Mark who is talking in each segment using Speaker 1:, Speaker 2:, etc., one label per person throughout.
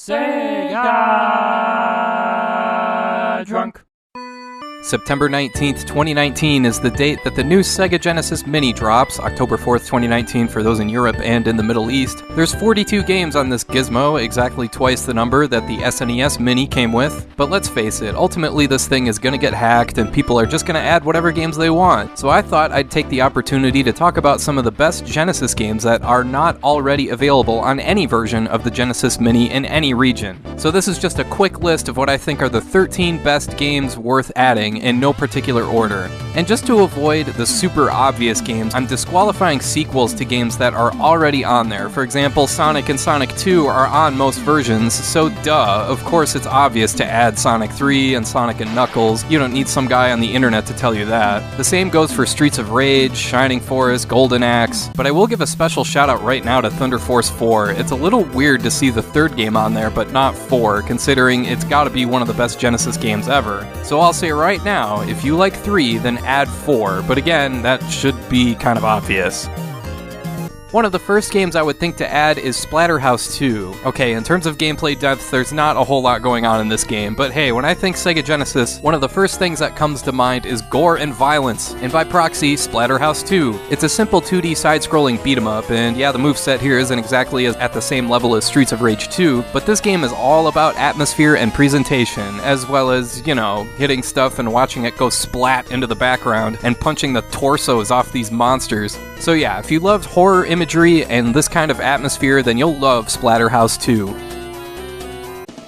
Speaker 1: Sega Drunk. September 19th, 2019 is the date that the new Sega Genesis Mini drops, October 4th, 2019 for those in Europe and in the Middle East. There's 42 games on this gizmo, exactly twice the number that the SNES Mini came with. But let's face it, ultimately this thing is gonna get hacked and people are just gonna add whatever games they want. So I thought I'd take the opportunity to talk about some of the best Genesis games that are not already available on any version of the Genesis Mini in any region. So this is just a quick list of what I think are the 13 best games worth adding in no particular order. And just to avoid the super obvious games, I'm disqualifying sequels to games that are already on there. For example, Sonic and Sonic 2 are on most versions, so duh, of course it's obvious to add Sonic 3 and Sonic and Knuckles. You don't need some guy on the internet to tell you that. The same goes for Streets of Rage, Shining Forest, Golden Axe, but I will give a special shout out right now to Thunder Force 4. It's a little weird to see the third game on there, but not 4, considering it's gotta be one of the best Genesis games ever. So I'll say right now, if you like 3, then add 4, but again, that should be kind of obvious. One of the first games I would think to add is Splatterhouse 2. Okay, in terms of gameplay depth, there's not a whole lot going on in this game, but hey, when I think Sega Genesis, one of the first things that comes to mind is gore and violence, and by proxy, Splatterhouse 2. It's a simple 2D side-scrolling beat-em-up, and yeah, the moveset here isn't exactly at the same level as Streets of Rage 2, but this game is all about atmosphere and presentation, as well as, you know, hitting stuff and watching it go splat into the background, and punching the torsos off these monsters. So yeah, if you loved horror imagery and this kind of atmosphere, then you'll love Splatterhouse 2.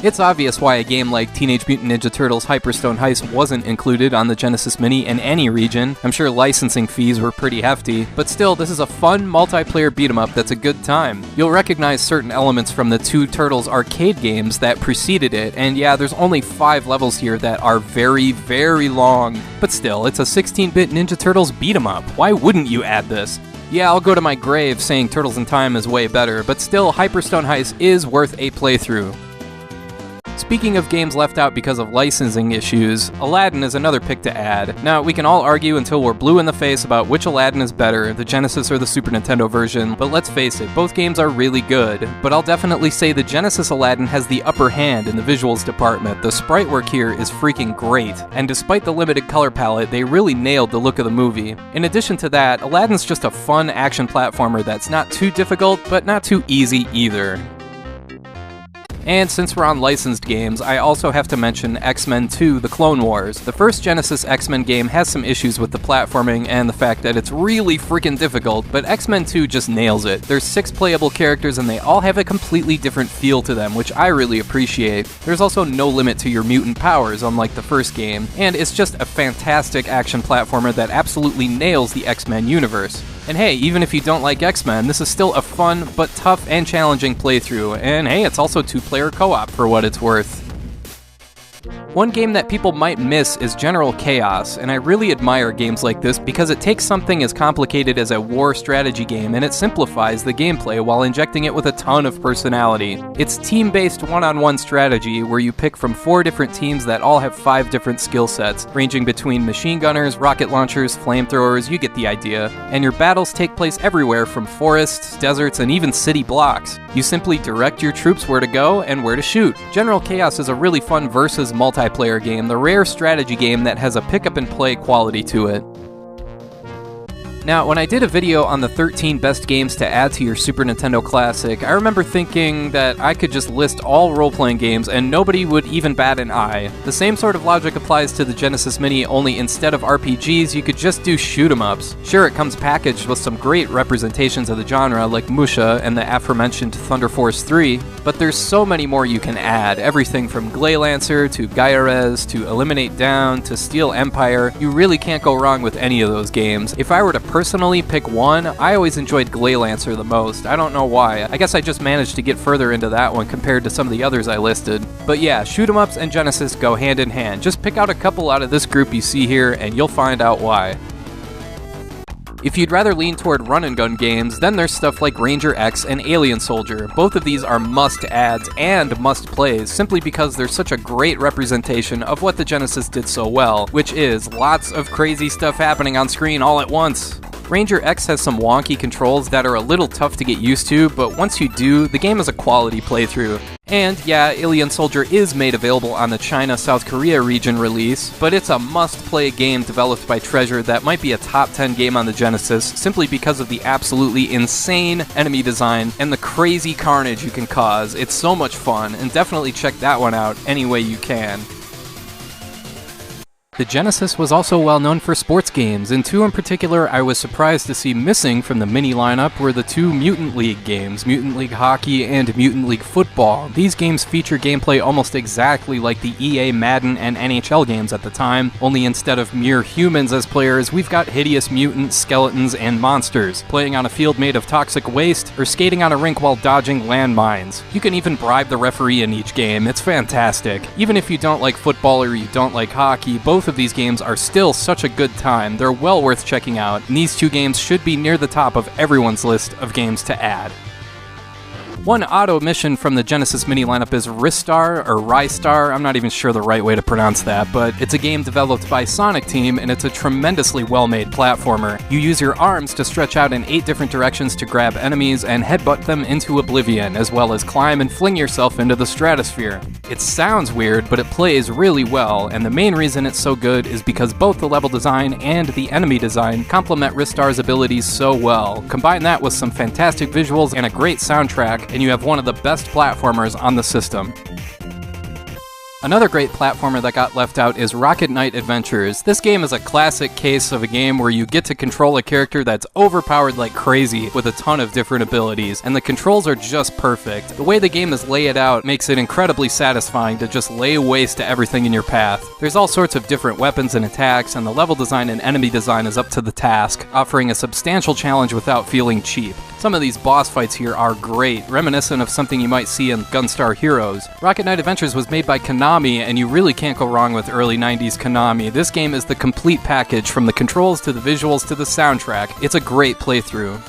Speaker 1: It's obvious why a game like Teenage Mutant Ninja Turtles Hyperstone Heist wasn't included on the Genesis Mini in any region. I'm sure licensing fees were pretty hefty, but still, this is a fun multiplayer beat-em-up that's a good time. You'll recognize certain elements from the two Turtles arcade games that preceded it, and yeah, there's only 5 levels here that are very, very long. But still, it's a 16-bit Ninja Turtles beat-em-up. Why wouldn't you add this? Yeah, I'll go to my grave saying Turtles in Time is way better, but still, Hyperstone Heist is worth a playthrough. Speaking of games left out because of licensing issues, Aladdin is another pick to add. Now, we can all argue until we're blue in the face about which Aladdin is better, the Genesis or the Super Nintendo version, but let's face it, both games are really good. But I'll definitely say the Genesis Aladdin has the upper hand in the visuals department. The sprite work here is freaking great, and despite the limited color palette, they really nailed the look of the movie. In addition to that, Aladdin's just a fun action platformer that's not too difficult, but not too easy either. And since we're on licensed games, I also have to mention X-Men 2: The Clone Wars. The first Genesis X-Men game has some issues with the platforming and the fact that it's really freaking difficult, but X-Men 2 just nails it. There's 6 playable characters and they all have a completely different feel to them, which I really appreciate. There's also no limit to your mutant powers, unlike the first game, and it's just a fantastic action platformer that absolutely nails the X-Men universe. And hey, even if you don't like X-Men, this is still a fun, but tough and challenging playthrough, and hey, it's also 2-player co-op for what it's worth. One game that people might miss is General Chaos, and I really admire games like this because it takes something as complicated as a war strategy game and it simplifies the gameplay while injecting it with a ton of personality. It's team-based one-on-one strategy where you pick from 4 different teams that all have 5 different skill sets, ranging between machine gunners, rocket launchers, flamethrowers, you get the idea, and your battles take place everywhere from forests, deserts, and even city blocks. You simply direct your troops where to go and where to shoot. General Chaos is a really fun versus multiplayer game, the rare strategy game that has a pick-up-and-play quality to it. Now, when I did a video on the 13 best games to add to your Super Nintendo Classic, I remember thinking that I could just list all role-playing games and nobody would even bat an eye. The same sort of logic applies to the Genesis Mini, only instead of RPGs, you could just do shoot-em-ups. Sure, it comes packaged with some great representations of the genre, like Musha and the aforementioned Thunder Force 3, but there's so many more you can add, everything from Gleylancer to Gaiares to Eliminate Down to Steel Empire. You really can't go wrong with any of those games. If I were to personally pick one, I always enjoyed Gleylancer the most. I don't know why. I guess I just managed to get further into that one compared to some of the others I listed. But yeah, shoot 'em ups and Genesis go hand in hand. Just pick out a couple out of this group you see here and you'll find out why. If you'd rather lean toward run-and-gun games, then there's stuff like Ranger X and Alien Soldier. Both of these are must-adds and must-plays, simply because they're such a great representation of what the Genesis did so well, which is lots of crazy stuff happening on screen all at once. Ranger X has some wonky controls that are a little tough to get used to, but once you do, the game is a quality playthrough. And yeah, Alien Soldier is made available on the China-South Korea region release, but it's a must-play game developed by Treasure that might be a top 10 game on the Genesis simply because of the absolutely insane enemy design and the crazy carnage you can cause. It's so much fun, and definitely check that one out any way you can. The Genesis was also well known for sports games, and two in particular I was surprised to see missing from the mini lineup were the two Mutant League games, Mutant League Hockey and Mutant League Football. These games feature gameplay almost exactly like the EA Madden and NHL games at the time, only instead of mere humans as players, we've got hideous mutants, skeletons, and monsters, playing on a field made of toxic waste, or skating on a rink while dodging landmines. You can even bribe the referee in each game, it's fantastic. Even if you don't like football or you don't like hockey, both of these games are still such a good time. They're well worth checking out, and these two games should be near the top of everyone's list of games to add. One auto mission from the Genesis mini lineup is Ristar, or Ristar, I'm not even sure the right way to pronounce that, but it's a game developed by Sonic Team, and it's a tremendously well-made platformer. You use your arms to stretch out in 8 different directions to grab enemies and headbutt them into oblivion, as well as climb and fling yourself into the stratosphere. It sounds weird, but it plays really well, and the main reason it's so good is because both the level design and the enemy design complement Ristar's abilities so well. Combine that with some fantastic visuals and a great soundtrack, and you have one of the best platformers on the system. Another great platformer that got left out is Rocket Knight Adventures. This game is a classic case of a game where you get to control a character that's overpowered like crazy with a ton of different abilities, and the controls are just perfect. The way the game is laid out makes it incredibly satisfying to just lay waste to everything in your path. There's all sorts of different weapons and attacks, and the level design and enemy design is up to the task, offering a substantial challenge without feeling cheap. Some of these boss fights here are great, reminiscent of something you might see in Gunstar Heroes. Rocket Knight Adventures was made by Konami, and you really can't go wrong with early 90s Konami. This game is the complete package, from the controls to the visuals to the soundtrack. It's a great playthrough.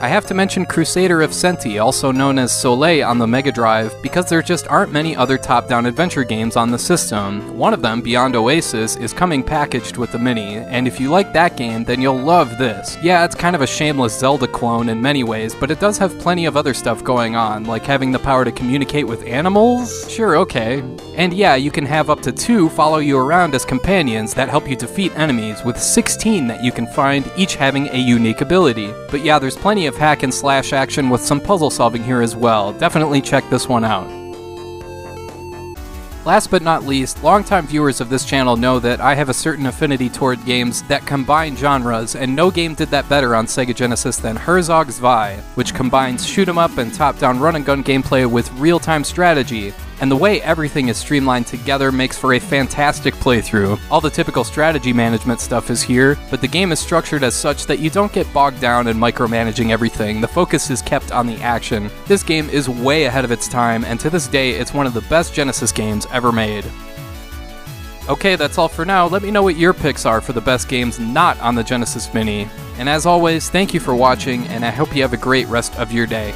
Speaker 1: I have to mention Crusader of Centy, also known as Soleil on the Mega Drive, because there just aren't many other top-down adventure games on the system. One of them, Beyond Oasis, is coming packaged with the Mini, and if you like that game, then you'll love this. Yeah, it's kind of a shameless Zelda clone in many ways, but it does have plenty of other stuff going on, like having the power to communicate with animals? Sure, okay. And yeah, you can have up to 2 follow you around as companions that help you defeat enemies, with 16 that you can find, each having a unique ability. But yeah, there's plenty of hack and slash action with some puzzle solving here as well. Definitely check this one out. Last but not least, longtime viewers of this channel know that I have a certain affinity toward games that combine genres, and no game did that better on Sega Genesis than Herzog Zwei, which combines shoot-'em-up and top-down run-and-gun gameplay with real-time strategy. And the way everything is streamlined together makes for a fantastic playthrough. All the typical strategy management stuff is here, but the game is structured as such that you don't get bogged down in micromanaging everything. The focus is kept on the action. This game is way ahead of its time, and to this day, it's one of the best Genesis games ever made. Okay, that's all for now. Let me know what your picks are for the best games not on the Genesis Mini. And as always, thank you for watching, and I hope you have a great rest of your day.